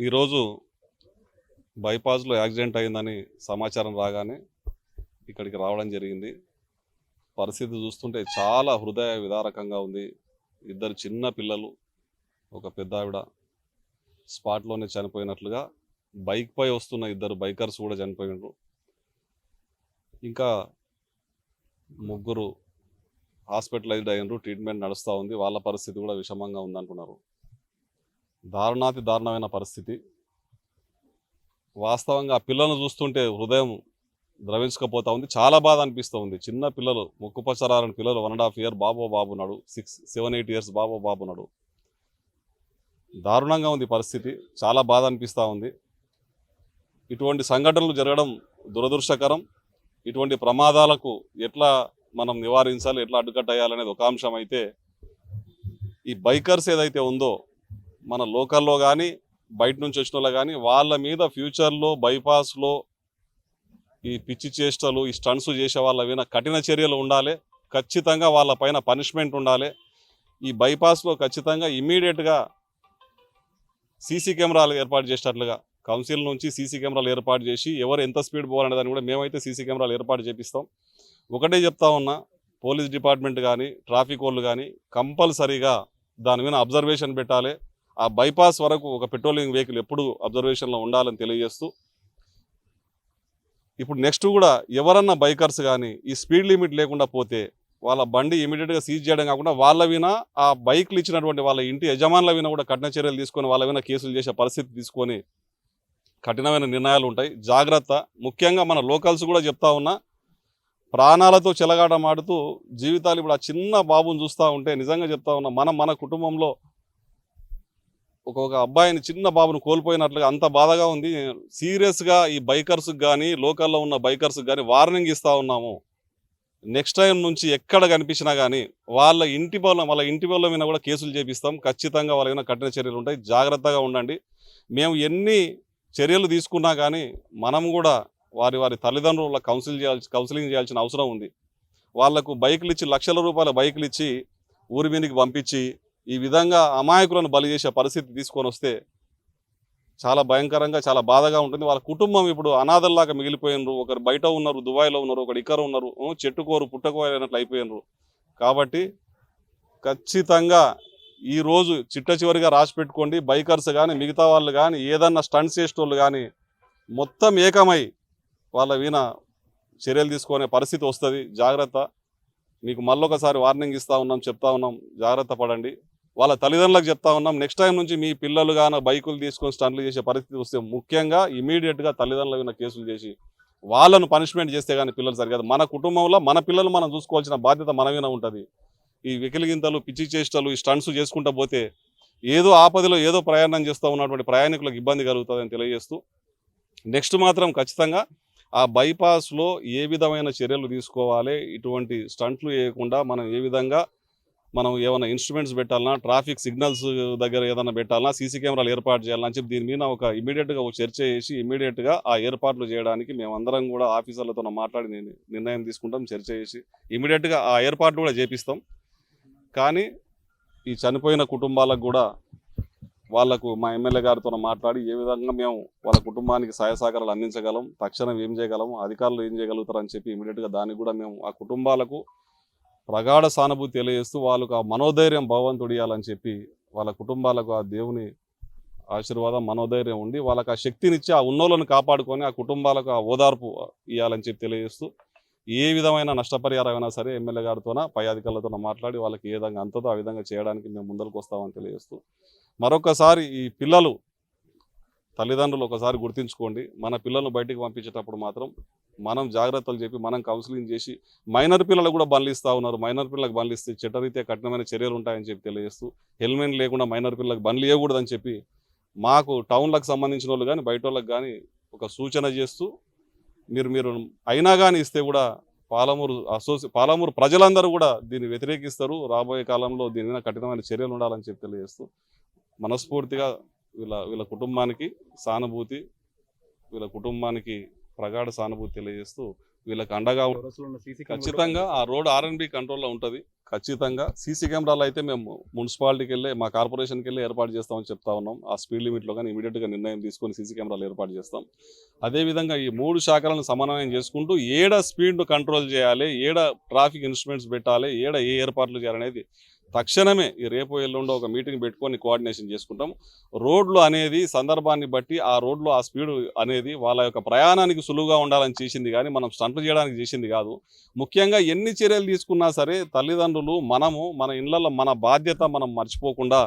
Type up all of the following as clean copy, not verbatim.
ఈరోజు బైపాస్లో యాక్సిడెంట్ అయిందని సమాచారం రాగానే ఇక్కడికి రావడం జరిగింది. పరిస్థితి చూస్తుంటే చాలా హృదయ విదారకంగా ఉంది. ఇద్దరు చిన్న పిల్లలు, ఒక పెద్దావిడ స్పాట్లోనే చనిపోయినట్లుగా, బైక్పై వస్తున్న ఇద్దరు బైకర్స్ కూడా చనిపోయినారు. ఇంకా ముగ్గురు హాస్పిటలైజ్డ్ అయినరు, ట్రీట్మెంట్ నడుస్తూ ఉంది. వాళ్ళ పరిస్థితి కూడా విషమంగా ఉందంటున్నారు. దారుణాతి దారుణమైన పరిస్థితి. వాస్తవంగా ఆ పిల్లలను చూస్తుంటే హృదయం ద్రవించకపోతా ఉంది. చాలా బాధ అనిపిస్తూ ఉంది. చిన్న పిల్లలు, ముక్కుపచ్చరాలని పిల్లలు, 1.5 year బాబున్నాడు, 7-8 years బాబున్నాడు. దారుణంగా ఉంది పరిస్థితి. చాలా బాధ అనిపిస్తూ ఉంది. ఇటువంటి సంఘటనలు జరగడం దురదృష్టకరం. ఇటువంటి ప్రమాదాలకు ఎట్లా మనం నివారించాలి, ఎట్లా అడ్డుకట్టేయాలనేది ఒక అంశం అయితే, ఈ బైకర్స్ ఏదైతే ఉందో మన లోకల్లో కానీ బయట నుంచి వచ్చిన వాళ్ళు కానీ, వాళ్ళ మీద ఫ్యూచర్లో బైపాస్లో ఈ పిచ్చి చేష్టలు, ఈ స్టంట్స్ చేసే వాళ్ళ మీద కఠిన చర్యలు ఉండాలి. ఖచ్చితంగా వాళ్ళ పైన పనిష్మెంట్ ఉండాలి. ఈ బైపాస్లో ఖచ్చితంగా ఇమ్మీడియట్గా సీసీ కెమెరాలు ఏర్పాటు చేసేటట్లుగా కౌన్సిల్ నుంచి సీసీ కెమెరాలు ఏర్పాటు చేసి, ఎవరు ఎంత స్పీడ్ పోవాలనే దాన్ని కూడా మేమైతే సీసీ కెమెరాలు ఏర్పాటు చేపిస్తాం. ఒకటే చెప్తా ఉన్నా, పోలీస్ డిపార్ట్మెంట్ కానీ ట్రాఫిక్ వాళ్ళు కానీ కంపల్సరీగా దాని మీద అబ్జర్వేషన్ పెట్టాలి. ఆ బైపాస్ వరకు ఒక పెట్రోలింగ్ వెహికల్ ఎప్పుడు అబ్జర్వేషన్లో ఉండాలని తెలియజేస్తూ, ఇప్పుడు నెక్స్ట్ కూడా ఎవరన్నా బైకర్స్ కానీ ఈ స్పీడ్ లిమిట్ లేకుండా పోతే వాళ్ళ బండి ఇమీడియట్గా సీజ్ చేయడం కాకుండా, వాళ్ళ విన ఆ బైక్లు ఇచ్చినటువంటి వాళ్ళ ఇంటి యజమానుల విన కూడా కఠిన చర్యలు తీసుకొని, వాళ్ళ విన కేసులు చేసే పరిస్థితి తీసుకొని కఠినమైన నిర్ణయాలు ఉంటాయి. జాగ్రత్త. ముఖ్యంగా మన లోకల్స్ కూడా చెప్తా ఉన్నా, ప్రాణాలతో చెలగాటమాడుతూ జీవితాలు ఇప్పుడు ఆ చిన్న బాబుని చూస్తూ ఉంటే నిజంగా చెప్తా ఉన్నా, మన కుటుంబంలో ఒక అబ్బాయిని, చిన్న బాబును కోల్పోయినట్లుగా అంత బాధగా ఉంది. సీరియస్గా ఈ బైకర్స్కి కానీ లోకల్లో ఉన్న బైకర్స్కి కానీ వార్నింగ్ ఇస్తూ ఉన్నాము. నెక్స్ట్ టైం నుంచి ఎక్కడ కనిపించినా కానీ వాళ్ళ ఇంటి వాళ్ళ మీద కూడా కేసులు చేపిస్తాం. ఖచ్చితంగా వాళ్ళ మీద కఠిన చర్యలు ఉంటాయి. జాగ్రత్తగా ఉండండి. మేము ఎన్ని చర్యలు తీసుకున్నా కానీ మనం కూడా వారి తల్లిదండ్రుల కౌన్సిలింగ్ చేయాల్సిన అవసరం ఉంది. వాళ్లకు బైకులు ఇచ్చి, లక్షల రూపాయల బైకులు ఇచ్చి ఊరి మీదకి పంపించి ఈ విధంగా అమాయకులను బలి చేసే పరిస్థితి తీసుకొని వస్తే చాలా భయంకరంగా, చాలా బాధగా ఉంటుంది. వాళ్ళ కుటుంబం ఇప్పుడు అనాథల్లాగా మిగిలిపోయినరు. ఒకరు బయట ఉన్నారు, దుబాయ్లో ఉన్నారు, ఒకరు ఇక్కడ ఉన్నారు, చెట్టుకోరు పుట్టకోరు అయినట్లు కాబట్టి ఖచ్చితంగా ఈరోజు చిట్ట చివరిగా రాసి పెట్టుకోండి. బైకర్స్ కానీ మిగతా వాళ్ళు కానీ ఏదన్నా స్టంట్స్ చేసేటోళ్ళు కానీ మొత్తం ఏకమై వాళ్ళ వీణ చర్యలు తీసుకునే పరిస్థితి వస్తుంది. జాగ్రత్త. మీకు మళ్ళొకసారి వార్నింగ్ ఇస్తూ ఉన్నాం, చెప్తా ఉన్నాం, జాగ్రత్త పడండి. వాళ్ళ తల్లిదండ్రులకు చెప్తా ఉన్నాం, నెక్స్ట్ టైం నుంచి మీ పిల్లలు కానీ బైకులు తీసుకొని స్టంట్లు చేసే పరిస్థితి వస్తే ముఖ్యంగా ఇమీడియట్గా తల్లిదండ్రుల మీద కేసులు చేసి వాళ్ళను పనిష్మెంట్ చేస్తే కానీ పిల్లలు సరికాదు. మన కుటుంబంలో మన పిల్లలు మనం చూసుకోవాల్సిన బాధ్యత మన మీద ఉంటుంది. ఈ వెకిలిగింతలు, పిచ్చి చేష్టలు, ఈ స్టంట్స్ చేసుకుంటూ పోతే ఏదో ఆపదలో ఏదో ప్రయాణం చేస్తూ ఉన్నటువంటి ప్రయాణికులకు ఇబ్బంది కలుగుతుందని తెలియజేస్తూ, నెక్స్ట్ మాత్రం ఖచ్చితంగా ఆ బైపాస్లో ఏ విధమైన చర్యలు తీసుకోవాలి, ఇటువంటి స్టంట్లు చేయకుండా మనం ఏ విధంగా మనం ఏమైనా ఇన్స్ట్రుమెంట్స్ పెట్టాలన్నా, ట్రాఫిక్ సిగ్నల్స్ దగ్గర ఏదైనా పెట్టాలన్నా, సీసీ కెమెరాలు ఏర్పాటు చేయాలని చెప్పి దీని మీద ఒక ఇమీడియట్గా ఒక చర్చ చేసి ఇమీడియట్గా ఆ ఏర్పాట్లు చేయడానికి మేమందరం కూడా ఆఫీసర్లతో మాట్లాడి నిర్ణయం తీసుకుంటాం. చర్చ చేసి ఇమీడియట్గా ఆ ఏర్పాట్లు కూడా చేపిస్తాం. కానీ ఈ చనిపోయిన కుటుంబాలకు కూడా వాళ్లకు మా ఎమ్మెల్యే గారితో మాట్లాడి ఏ విధంగా మేము వాళ్ళ కుటుంబానికి సహాయ సహకారాలు అందించగలం, తక్షణం ఏం చేయగలం, అధికారులు ఏం చేయగలుగుతారని చెప్పి ఇమీడియట్గా దానికి కూడా మేము ఆ కుటుంబాలకు ప్రగాఢ సానుభూతి తెలియజేస్తూ వాళ్ళకు ఆ మనోధైర్యం భగవంతుడు ఇవ్వాలని చెప్పి, వాళ్ళ కుటుంబాలకు ఆ దేవుని ఆశీర్వాదం, మనోధైర్యం ఉండి వాళ్ళకు ఆ శక్తినిచ్చి ఆ ఉన్నోళ్ళను కాపాడుకొని ఆ కుటుంబాలకు ఆ ఓదార్పు ఇవ్వాలని చెప్పి తెలియజేస్తూ, ఏ విధమైన నష్టపరిహారం అయినా సరే ఎమ్మెల్యే గారితోన పై అధికారులతో మాట్లాడి వాళ్ళకి ఏ విధంగా అంతతో ఆ విధంగా చేయడానికి మేము ముందరకు వస్తామని తెలియజేస్తూ, మరొకసారి ఈ పిల్లలు తల్లిదండ్రులు ఒకసారి గుర్తుంచుకోండి. మన పిల్లలను బయటికి పంపించేటప్పుడు మాత్రం మనం జాగ్రత్తలు చెప్పి మనం కౌన్సిలింగ్ చేసి, మైనర్ పిల్లలు కూడా బండ్లు ఇస్తూ ఉన్నారు. మైనర్ పిల్లలకు బండ్లు ఇస్తే చట్టరీత్యా కఠినమైన చర్యలు ఉంటాయని చెప్పి తెలియజేస్తూ, హెల్మెట్ లేకుండా మైనర్ పిల్లలకు బండ్లు ఇవ్వకూడదని చెప్పి మాకు టౌన్లకు సంబంధించిన వాళ్ళు కానీ బయట వాళ్ళకి కానీ ఒక సూచన చేస్తూ, మీరు అయినా కానీ ఇస్తే కూడా పాలమూరు ప్రజలందరూ కూడా దీన్ని వ్యతిరేకిస్తారు. రాబోయే కాలంలో దీని మీద కఠినమైన చర్యలు ఉండాలని చెప్పి తెలియజేస్తూ, మనస్ఫూర్తిగా వీళ్ళ కుటుంబానికి సానుభూతి, వీళ్ళ కుటుంబానికి ప్రగాఢ సానుభూతి తెలియజేస్తూ వీళ్ళకి అండగా ఖచ్చితంగా ఆ రోడ్ ఆర్ఎన్బి కంట్రోల్లో ఉంటుంది. ఖచ్చితంగా సీసీ కెమెరాలు అయితే మేము మున్సిపాలిటీకి వెళ్ళి మా కార్పొరేషన్కి వెళ్ళి ఏర్పాటు చేస్తామని చెప్తా ఉన్నాం. ఆ స్పీడ్ లిమిట్లో కానీ ఇమీడియట్గా నిర్ణయం తీసుకొని సీసీ కెమెరాలు ఏర్పాటు చేస్తాం. అదేవిధంగా ఈ 3 శాఖలను సమన్వయం చేసుకుంటూ ఏడ స్పీడ్ కంట్రోల్ చేయాలి, ఏడ ట్రాఫిక్ ఇన్స్ట్రుమెంట్స్ పెట్టాలి, ఏడ ఏ ఏర్పాట్లు చేయాలనేది తక్షణమే ఈ రేపు ఎల్లుండో ఒక మీటింగ్ పెట్టుకొని కోఆర్డినేషన్ చేసుకుంటాం. రోడ్లు అనేది సందర్భాన్ని బట్టి ఆ రోడ్లు ఆ స్పీడ్ అనేది వాళ్ళ యొక్క ప్రయాణానికి సులువుగా ఉండాలని చేసింది కానీ మనం స్టంట్ చేయడానికి చేసింది కాదు. ముఖ్యంగా ఎన్ని చర్యలు తీసుకున్నా సరే తల్లిదండ్రులు మనము మన ఇళ్లలో మన బాధ్యత మనం మర్చిపోకుండా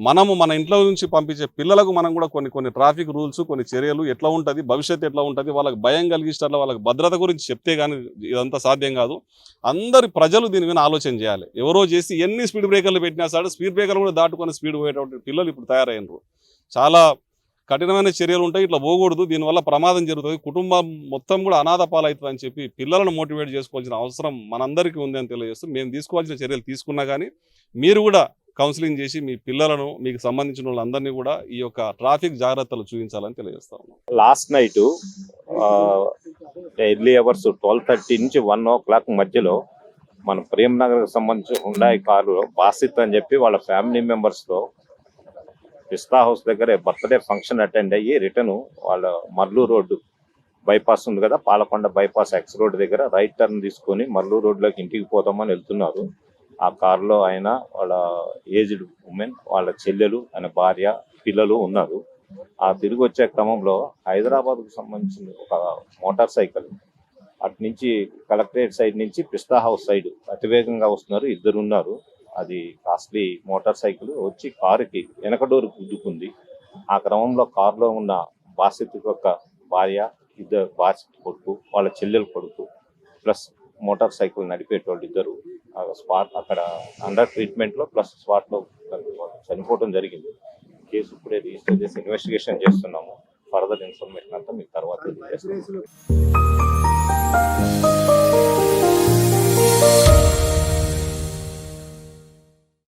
మనము మన ఇంట్లో నుంచి పంపించే పిల్లలకు మనం కూడా కొన్ని ట్రాఫిక్ రూల్స్, కొన్ని చర్యలు ఎట్లా ఉంటుంది, భవిష్యత్తు ఎట్లా ఉంటుంది, వాళ్ళకి భయం కలిగిస్తారు, వాళ్ళకి భద్రత గురించి చెప్తే కానీ ఇదంతా సాధ్యం కాదు. అందరి ప్రజలు దీని మీద ఆలోచన చేయాలి. ఎవరో చేసి ఎన్ని స్పీడ్ బ్రేకర్లు పెట్టినా సరే స్పీడ్ బ్రేకర్లు కూడా దాటుకొని స్పీడ్ పోయేటువంటి పిల్లలు ఇప్పుడు తయారైనరు. చాలా కఠినమైన చర్యలు ఉంటాయి, ఇట్లా పోకూడదు, దీనివల్ల ప్రమాదం జరుగుతుంది, కుటుంబం మొత్తం కూడా అనాథ పాలవుతుంది అని చెప్పి పిల్లలను మోటివేట్ చేసుకోవాల్సిన అవసరం మనందరికీ ఉంది అని తెలియజేస్తూ మేము తీసుకోవాల్సిన చర్యలు తీసుకున్నా కానీ మీరు కూడా కౌన్సిలింగ్ చేసి మీ పిల్లలను మీకు సంబంధించిన వాళ్ళందరినీ కూడా ఈ యొక్క ట్రాఫిక్ జాగ్రత్తలు చూపించాలని తెలియజేస్తా ఉన్నాం. లాస్ట్ నైట్ ఎర్లీ అవర్స్ 12:30 నుంచి 1 o'clock మధ్యలో మన ప్రేమ్నగర్కి సంబంధించి హుండాయ్ కారు బాసిత్ అని చెప్పి వాళ్ళ ఫ్యామిలీ మెంబర్స్తో పిస్తా హౌస్ దగ్గర బర్త్డే ఫంక్షన్ అటెండ్ అయ్యి రిటర్న్ వాళ్ళ మర్లూరు రోడ్డు బైపాస్ ఉంది కదా, పాలకొండ బైపాస్ ఎక్స్ రోడ్ దగ్గర రైట్ టర్న్ తీసుకొని మర్లూరు రోడ్లోకి ఇంటికి పోతామని వెళ్తున్నారు. ఆ కారులో ఆయన, వాళ్ళ ఏజ్డ్ ఉమెన్, వాళ్ళ చెల్లెలు, ఆయన భార్య, పిల్లలు ఉన్నారు. ఆ తిరిగి వచ్చే క్రమంలో హైదరాబాద్కు సంబంధించిన ఒక మోటార్ సైకిల్ అటు నుంచి కలెక్టరేట్ సైడ్ నుంచి పిస్తా హౌస్ సైడ్ అతివేగంగా వస్తున్నారు, ఇద్దరు ఉన్నారు. అది కాస్ట్లీ మోటార్ సైకిల్ వచ్చి కారుకి వెనక డోరు గుద్దుకుంది. ఆ క్రమంలో కారులో ఉన్న బాసిత్ యొక్క భార్య, ఇద్దరు బాసిత్ కొడుకు, వాళ్ళ చెల్లెలు కొడుకు ప్లస్ మోటార్ సైకిల్ నడిపేటోళ్ళు ఇద్దరు స్పాట్ అక్కడ అండర్ ట్రీట్మెంట్లో ప్లస్ స్పాట్లో చనిపోవడం జరిగింది. కేసు ఇప్పుడే రిజిస్టర్ చేసి ఇన్వెస్టిగేషన్ చేస్తున్నాము. ఫర్దర్ ఇన్ఫర్మేషన్ అంతా మీకు తర్వాత తెలియజేస్తాము.